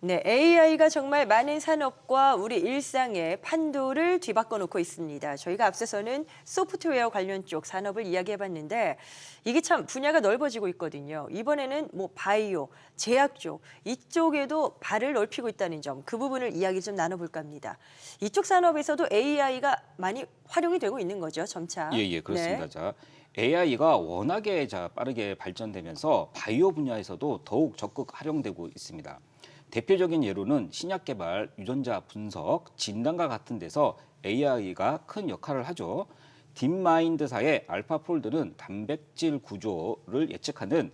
네, AI가 정말 많은 산업과 우리 일상의 판도를 뒤바꿔 놓고 있습니다. 저희가 앞서서는 소프트웨어 관련 쪽 산업을 이야기해봤는데 이게 참 분야가 넓어지고 있거든요. 이번에는 뭐 바이오, 제약 쪽 이쪽에도 발을 넓히고 있다는 점, 그 부분을 이야기 좀 나눠볼까 합니다. 이쪽 산업에서도 AI가 많이 활용이 되고 있는 거죠, 점차. 예, 그렇습니다. 네. 자, AI가 워낙에 빠르게 발전되면서 바이오 분야에서도 더욱 적극 활용되고 있습니다. 대표적인 예로는 신약 개발, 유전자 분석, 진단과 같은 데서 AI가 큰 역할을 하죠. 딥마인드사의 알파폴드는 단백질 구조를 예측하는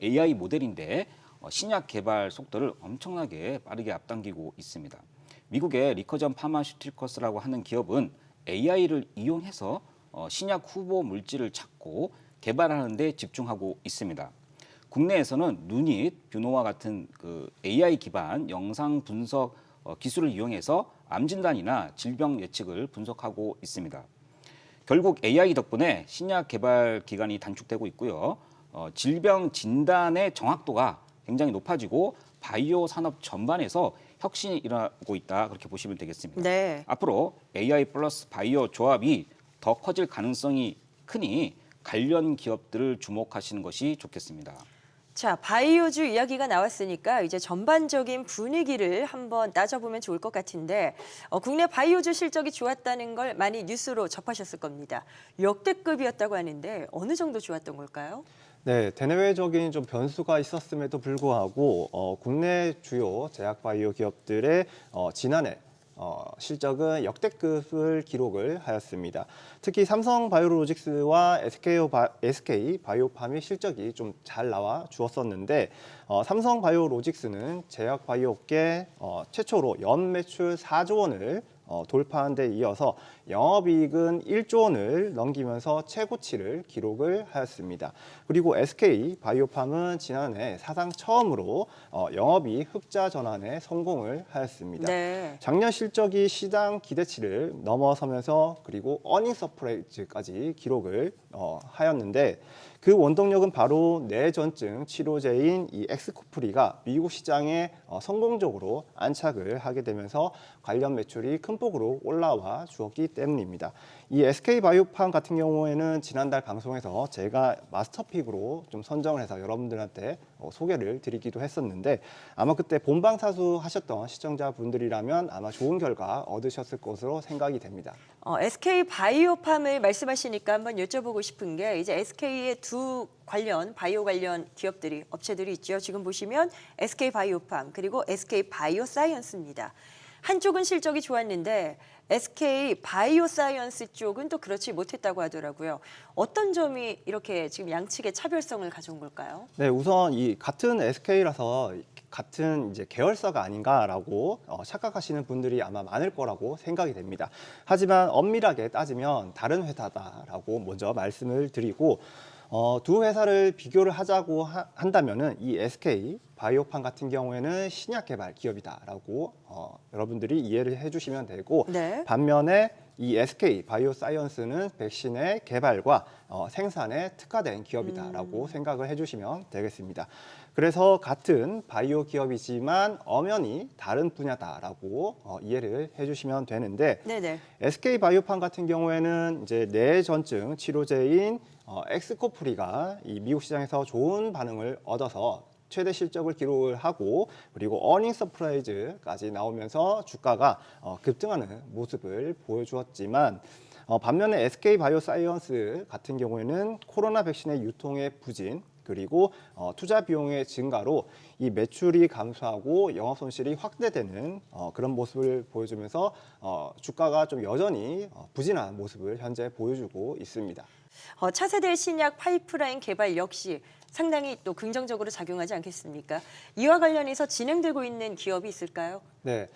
AI 모델인데 신약 개발 속도를 엄청나게 빠르게 앞당기고 있습니다. 미국의 리커전 파마슈티커스라고 하는 기업은 AI를 이용해서 신약 후보 물질을 찾고 개발하는 데 집중하고 있습니다. 국내에서는 누닛, 뷰노와 같은 그 AI 기반 영상 분석 기술을 이용해서 암 진단이나 질병 예측을 분석하고 있습니다. 결국 AI 덕분에 신약 개발 기간이 단축되고 있고요. 질병 진단의 정확도가 굉장히 높아지고 바이오 산업 전반에서 혁신이 일어나고 있다 그렇게 보시면 되겠습니다. 네. 앞으로 AI 플러스 바이오 조합이 더 커질 가능성이 크니 관련 기업들을 주목하시는 것이 좋겠습니다. 자, 바이오주 이야기가 나왔으니까 이제 전반적인 분위기를 한번 따져보면 좋을 것 같은데 국내 바이오주 실적이 좋았다는 걸 많이 뉴스로 접하셨을 겁니다. 역대급이었다고 하는데 어느 정도 좋았던 걸까요? 네, 대내외적인 좀 변수가 있었음에도 불구하고 국내 주요 제약 바이오 기업들의 지난해 실적은 역대급을 기록을 하였습니다. 특히 삼성 바이오로직스와 SK 바이오팜의 실적이 좀 잘 나와 주었었는데 삼성 바이오로직스는 제약 바이오 업계 최초로 연 매출 4조 원을 돌파한 데 이어서 영업이익은 1조 원을 넘기면서 최고치를 기록을 하였습니다. 그리고 SK 바이오팜은 지난해 사상 처음으로 영업이익 흑자 전환에 성공을 하였습니다. 네. 작년 실적이 시장 기대치를 넘어서면서 그리고 어닝 서프라이즈까지 기록을 하였는데 그 원동력은 바로 뇌전증 치료제인 이 엑스코프리가 미국 시장에 성공적으로 안착을 하게 되면서 관련 매출이 큰 폭으로 올라와 주었기 때문입니다. 이 SK 바이오팜 같은 경우에는 지난달 방송에서 제가 마스터픽으로 좀 선정을 해서 여러분들한테 소개를 드리기도 했었는데 아마 그때 본방사수 하셨던 시청자분들이라면 아마 좋은 결과 얻으셨을 것으로 생각이 됩니다. SK 바이오팜을 말씀하시니까 한번 여쭤보고 싶은 게 이제 SK의 두 관련 바이오 관련 기업들이 업체들이 있죠. 지금 보시면 SK 바이오팜 그리고 SK 바이오사이언스입니다. 한쪽은 실적이 좋았는데 SK 바이오사이언스 쪽은 또 그렇지 못했다고 하더라고요. 어떤 점이 이렇게 지금 양측의 차별성을 가져온 걸까요? 네, 우선 이 같은 SK라서 같은 이제 계열사가 아닌가라고 착각하시는 분들이 아마 많을 거라고 생각이 됩니다. 하지만 엄밀하게 따지면 다른 회사다라고 먼저 말씀을 드리고 두 회사를 비교를 하자고 한다면은 이 SK 바이오팜 같은 경우에는 신약 개발 기업이다라고 여러분들이 이해를 해주시면 되고 네. 반면에 이 SK 바이오사이언스는 백신의 개발과 생산에 특화된 기업이다라고 생각을 해주시면 되겠습니다. 그래서 같은 바이오 기업이지만 엄연히 다른 분야다라고 이해를 해주시면 되는데 네네. SK 바이오팜 같은 경우에는 이제 뇌전증 치료제인 엑스코프리가 이 미국 시장에서 좋은 반응을 얻어서 최대 실적을 기록을 하고 그리고 어닝 서프라이즈까지 나오면서 주가가 급등하는 모습을 보여주었지만 반면에 SK 바이오사이언스 같은 경우에는 코로나 백신의 유통의 부진 그리고 투자 비용의 증가로 이 매출이 감소하고 영업 손실이 확대되는 그런 모습을 보여주면서 주가가 좀 여전히 부진한 모습을 현재 보여주고 있습니다. 차세대 신약 파이프라인 개발 역시 상당히 또 긍정적으로 작용하지 않겠습니까? 이와 관련해서 진행되고 있는 기업이 있을까요? 네,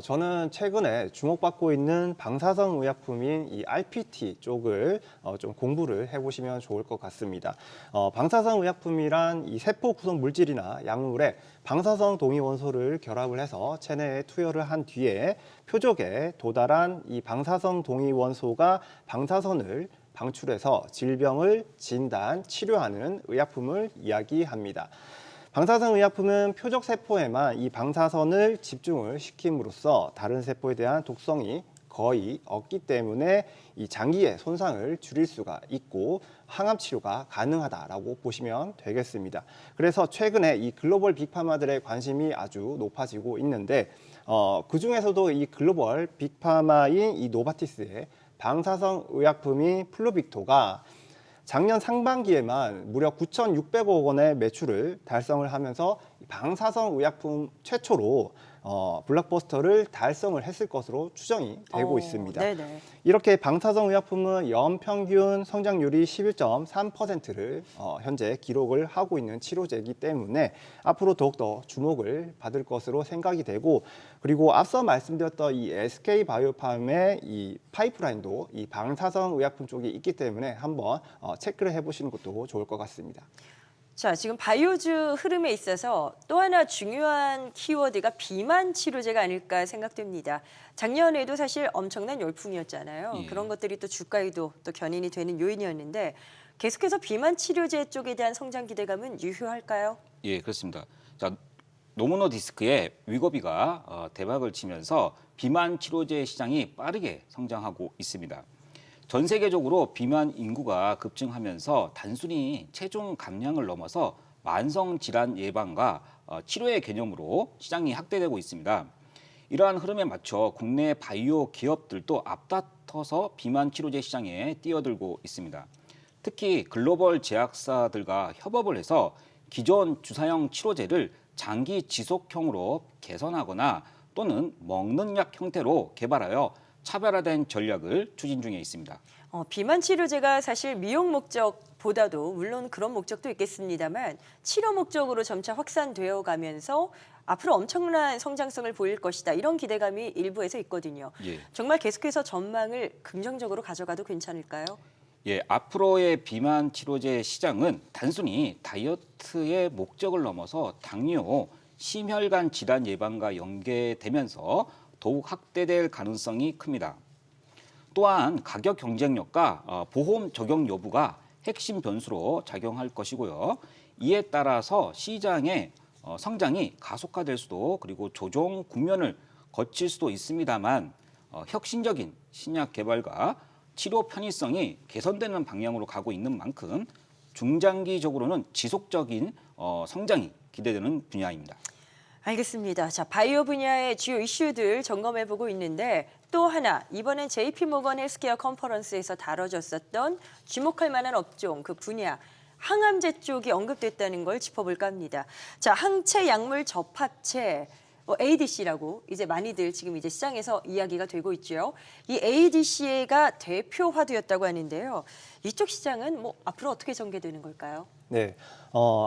저는 최근에 주목받고 있는 방사성 의약품인 이 RPT 쪽을 좀 공부를 해보시면 좋을 것 같습니다. 방사성 의약품이란 이 세포 구성 물질이나 약물에 방사성 동위 원소를 결합을 해서 체내에 투여를 한 뒤에 표적에 도달한 이 방사성 동위 원소가 방사선을 방출해서 질병을 진단, 치료하는 의약품을 이야기합니다. 방사선 의약품은 표적 세포에만 이 방사선을 집중을 시킴으로써 다른 세포에 대한 독성이 거의 없기 때문에 이 장기의 손상을 줄일 수가 있고 항암 치료가 가능하다라고 보시면 되겠습니다. 그래서 최근에 이 글로벌 빅파마들의 관심이 아주 높아지고 있는데 그 중에서도 이 글로벌 빅파마인 이 노바티스의 방사선 의약품인 플루빅토가 작년 상반기에만 무려 9,600억 원의 매출을 달성을 하면서 방사선 의약품 최초로 블록버스터를 달성을 했을 것으로 추정이 되고 있습니다. 네네. 이렇게 방사선 의약품은 연평균 성장률이 11.3%를 현재 기록을 하고 있는 치료제이기 때문에 앞으로 더욱더 주목을 받을 것으로 생각이 되고, 그리고 앞서 말씀드렸던 이 SK바이오팜의 이 파이프라인도 이 방사선 의약품 쪽에 있기 때문에 한번 체크를 해보시는 것도 좋을 것 같습니다. 자, 지금 바이오주 흐름에 있어서 또 하나 중요한 키워드가 비만 치료제가 아닐까 생각됩니다. 작년에도 사실 엄청난 열풍이었잖아요. 예. 그런 것들이 또 주가에도 또 견인이 되는 요인이었는데 계속해서 비만 치료제 쪽에 대한 성장 기대감은 유효할까요? 예, 그렇습니다. 자, 노모노디스크의 위고비가 대박을 치면서 비만 치료제 시장이 빠르게 성장하고 있습니다. 전 세계적으로 비만 인구가 급증하면서 단순히 체중 감량을 넘어서 만성 질환 예방과 치료의 개념으로 시장이 확대되고 있습니다. 이러한 흐름에 맞춰 국내 바이오 기업들도 앞다퉈서 비만 치료제 시장에 뛰어들고 있습니다. 특히 글로벌 제약사들과 협업을 해서 기존 주사형 치료제를 장기 지속형으로 개선하거나 또는 먹는 약 형태로 개발하여 차별화된 전략을 추진 중에 있습니다. 비만 치료제가 사실 미용 목적보다도 물론 그런 목적도 있겠습니다만 치료 목적으로 점차 확산되어 가면서 앞으로 엄청난 성장성을 보일 것이다. 이런 기대감이 일부에서 있거든요. 예. 정말 계속해서 전망을 긍정적으로 가져가도 괜찮을까요? 예, 앞으로의 비만 치료제 시장은 단순히 다이어트의 목적을 넘어서 당뇨, 심혈관 질환 예방과 연계되면서 더욱 확대될 가능성이 큽니다. 또한 가격 경쟁력과 보험 적용 여부가 핵심 변수로 작용할 것이고요. 이에 따라서 시장의 성장이 가속화될 수도, 그리고 조정 국면을 거칠 수도 있습니다만 혁신적인 신약 개발과 치료 편의성이 개선되는 방향으로 가고 있는 만큼 중장기적으로는 지속적인 성장이 기대되는 분야입니다. 알겠습니다. 자, 바이오 분야의 주요 이슈들 점검해보고 있는데 또 하나 이번엔 JP모건 헬스케어 컨퍼런스에서 다뤄졌었던 주목할 만한 업종 그 분야 항암제 쪽이 언급됐다는 걸 짚어볼까 합니다. 자, 항체 약물 접합체 ADC라고 이제 많이들 지금 이제 시장에서 이야기가 되고 있죠. 이 ADC가 대표화되었다고 하는데요. 이쪽 시장은 앞으로 어떻게 전개되는 걸까요? 네,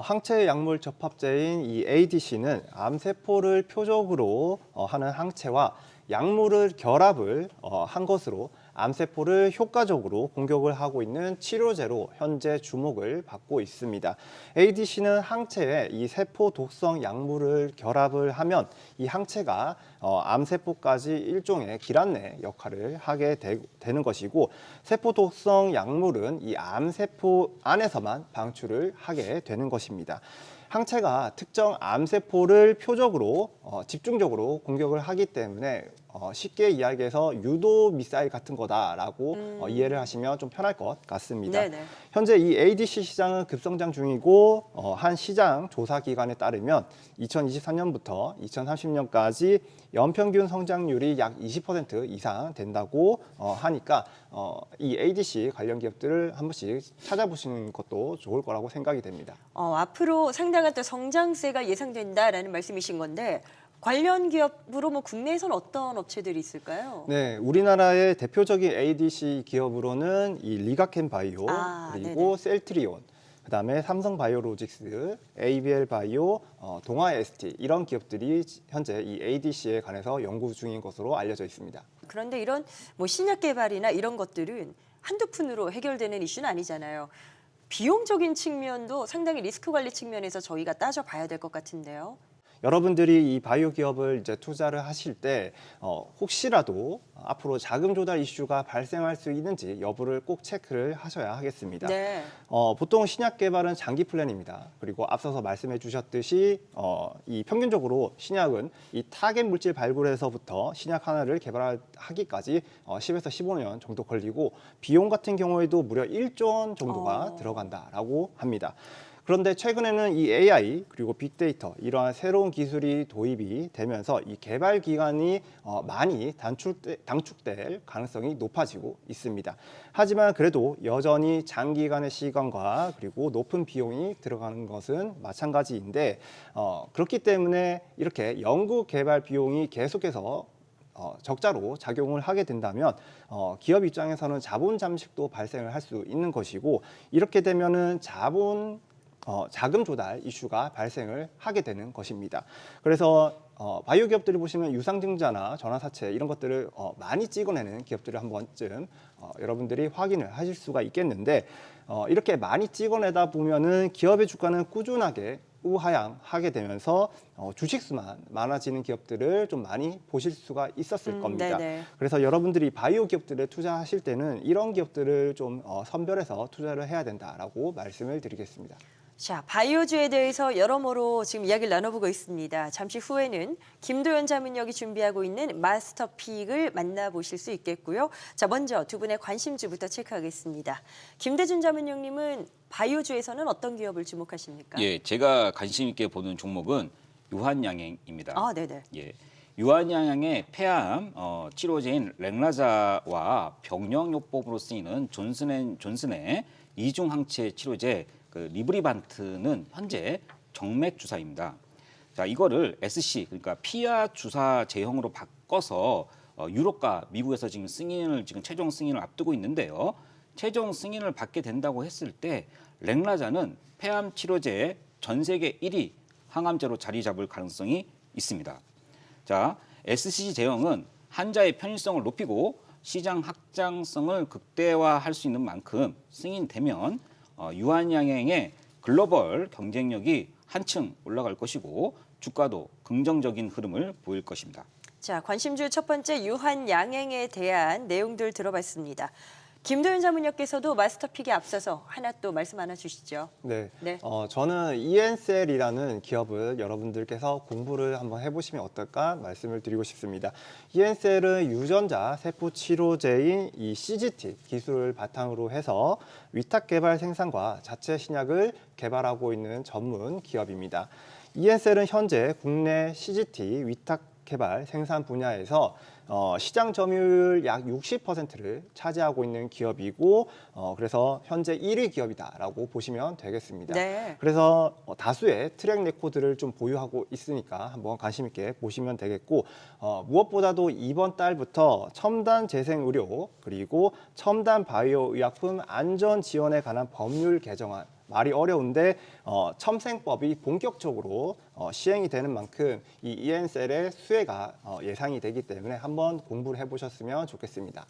항체 약물 접합제인 이 ADC는 암세포를 표적으로 하는 항체와 약물을 결합을 한 것으로 암세포를 효과적으로 공격을 하고 있는 치료제로 현재 주목을 받고 있습니다. ADC는 항체에 이 세포 독성 약물을 결합을 하면 이 항체가 암세포까지 일종의 길 안내 역할을 하게 되는 것이고, 세포 독성 약물은 이 암세포 안에서만 방출을 하게 되는 것입니다. 항체가 특정 암세포를 표적으로 집중적으로 공격을 하기 때문에 쉽게 이야기해서 유도 미사일 같은 거다라고 이해를 하시면 좀 편할 것 같습니다. 네네. 현재 이 ADC 시장은 급성장 중이고 한 시장 조사 기관에 따르면 2023년부터 2030년까지 연평균 성장률이 약 20% 이상 된다고 하니까 이 ADC 관련 기업들을 한 번씩 찾아보시는 것도 좋을 거라고 생각이 됩니다. 앞으로 상당한 또 성장세가 예상된다라는 말씀이신 건데 관련 기업으로 국내에서는 어떤 업체들이 있을까요? 네, 우리나라의 대표적인 ADC 기업으로는 이 리가켄 바이오, 그리고 네네. 셀트리온, 그다음에 삼성 바이오로직스, ABL 바이오, 동아 ST 이런 기업들이 현재 이 ADC에 관해서 연구 중인 것으로 알려져 있습니다. 그런데 이런 신약 개발이나 이런 것들은 한두 푼으로 해결되는 이슈는 아니잖아요. 비용적인 측면도 상당히 리스크 관리 측면에서 저희가 따져봐야 될 것 같은데요. 여러분들이 이 바이오 기업을 이제 투자를 하실 때 혹시라도 앞으로 자금 조달 이슈가 발생할 수 있는지 여부를 꼭 체크를 하셔야 하겠습니다. 네. 보통 신약 개발은 장기 플랜입니다. 그리고 앞서서 말씀해 주셨듯이 이 평균적으로 신약은 이 타겟 물질 발굴에서부터 신약 하나를 개발하기까지 10에서 15년 정도 걸리고 비용 같은 경우에도 무려 1조 원 정도가 들어간다라고 합니다. 그런데 최근에는 이 AI 그리고 빅데이터 이러한 새로운 기술이 도입이 되면서 이 개발 기간이 많이 단축될 가능성이 높아지고 있습니다. 하지만 그래도 여전히 장기간의 시간과 그리고 높은 비용이 들어가는 것은 마찬가지인데 그렇기 때문에 이렇게 연구 개발 비용이 계속해서 적자로 작용을 하게 된다면 기업 입장에서는 자본 잠식도 발생을 할 수 있는 것이고 이렇게 되면은 자금 조달 이슈가 발생을 하게 되는 것입니다. 그래서 바이오 기업들을 보시면 유상증자나 전환사채 이런 것들을 많이 찍어내는 기업들을 한 번쯤 여러분들이 확인을 하실 수가 있겠는데 이렇게 많이 찍어내다 보면은 기업의 주가는 꾸준하게 우하향하게 되면서 주식수만 많아지는 기업들을 좀 많이 보실 수가 있었을 겁니다. 네네. 그래서 여러분들이 바이오 기업들에 투자하실 때는 이런 기업들을 좀 선별해서 투자를 해야 된다라고 말씀을 드리겠습니다. 자, 바이오주에 대해서 여러모로 지금 이야기를 나눠보고 있습니다. 잠시 후에는 김도연 자문역이 준비하고 있는 마스터픽을 만나보실 수 있겠고요. 자, 먼저 두 분의 관심주부터 체크하겠습니다. 김대준 자문역님은 바이오주에서는 어떤 기업을 주목하십니까? 예, 제가 관심 있게 보는 종목은 유한양행입니다. 아, 네네. 예, 유한양행의 폐암 치료제인 렉라자와 병령요법으로 쓰이는 존슨의 이중 항체 치료제 리브리반트는 현재 정맥 주사입니다. 자, 이거를 SC 그러니까 피하 주사 제형으로 바꿔서 유럽과 미국에서 지금 최종 승인을 앞두고 있는데요. 최종 승인을 받게 된다고 했을 때 렉라자는 폐암 치료제의 전 세계 1위 항암제로 자리 잡을 가능성이 있습니다. 자, SC 제형은 환자의 편의성을 높이고 시장 확장성을 극대화할 수 있는 만큼 승인되면 유한양행의 글로벌 경쟁력이 한층 올라갈 것이고 주가도 긍정적인 흐름을 보일 것입니다. 자, 관심주 첫 번째 유한양행에 대한 내용들 들어봤습니다. 김도연 자문역께서도 마스터픽에 앞서서 하나 또 말씀 하나 주시죠. 네. 네. 저는 이엔셀이라는 기업을 여러분들께서 공부를 한번 해보시면 어떨까 말씀을 드리고 싶습니다. 이엔셀은 유전자 세포 치료제인 이 CGT 기술을 바탕으로 해서 위탁 개발 생산과 자체 신약을 개발하고 있는 전문 기업입니다. 이엔셀은 현재 국내 CGT 위탁 개발 생산 분야에서 시장 점유율 약 60%를 차지하고 있는 기업이고 그래서 현재 1위 기업이다라고 보시면 되겠습니다. 네. 그래서 다수의 트랙 레코드를 좀 보유하고 있으니까 한번 관심 있게 보시면 되겠고 무엇보다도 이번 달부터 첨단 재생 의료 그리고 첨단 바이오 의약품 안전 지원에 관한 법률 개정안 말이 어려운데 첨생법이 본격적으로 시행이 되는 만큼 이 이엔셀의 수혜가 예상이 되기 때문에 한번 공부를 해보셨으면 좋겠습니다.